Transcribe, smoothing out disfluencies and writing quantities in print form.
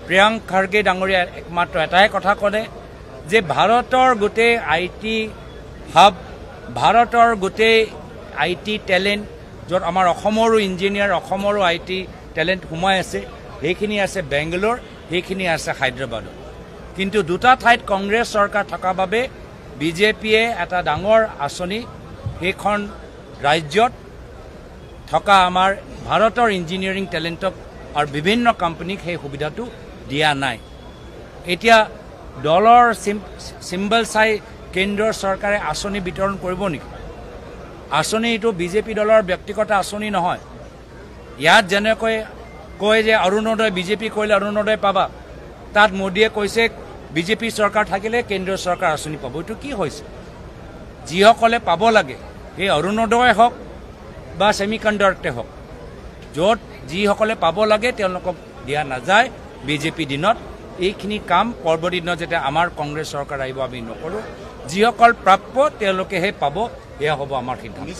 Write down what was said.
প্ৰিয়ংক খাৰ্গে ডাঙৰীয়া একমাত্ৰ এটাই কথা ক'লে যে ভাৰতৰ গোটেই IT হাব, ভাৰতৰ গোটেই IT টেলেণ্ট, য'ত আমাৰ অসমৰো ইঞ্জিনিয়াৰ, অসমৰো IT টেলেণ্ট সোমাই আছে, সেইখিনি আছে বেংগলোৰ, সেইখিনি আছে হায়দৰাবাদত। কিন্তু দুটা ঠাইত কংগ্ৰেছ চৰকাৰ থকা বাবে বিজেপিয়ে এটা ডাঙৰ আঁচনি সেইখন ৰাজ্যত থকা আমাৰ ভাৰতৰ ইঞ্জিনিয়াৰিং টেলেণ্টক আৰু বিভিন্ন কোম্পানীক সেই সুবিধাটো দিয়া নাই। এতিয়া দলৰ চিম্বল চাই কেন্দ্ৰৰ চৰকাৰে আঁচনি বিতৰণ কৰিব নেকি? আঁচনি এইটো বিজেপি দলৰ ব্যক্তিগত আঁচনি নহয়। ইয়াত যেনেকৈ কয় যে অৰুণোদয় বিজেপি কৰিলে অৰুণোদয় পাবা, তাত মোদীয়ে কৈছে বিজেপি চৰকাৰ থাকিলে কেন্দ্ৰীয় চৰকাৰ আঁচনি পাব। এইটো কি হৈছে? যিসকলে পাব লাগে সেই অৰুণোদয় হওক বা ছেমি কণ্ডাক্টৰে হওক, য'ত যিসকলে পাব লাগে তেওঁলোকক দিয়া নাযায় বিজেপি দিনত। এইখিনি কাম পৰৱৰ্তী দিনত যেতিয়া আমাৰ কংগ্ৰেছ চৰকাৰ আহিব আমি নকৰোঁ। যিসকল প্ৰাপ্য তেওঁলোকেহে পাব, এয়া হ'ব আমাৰ সিদ্ধান্ত।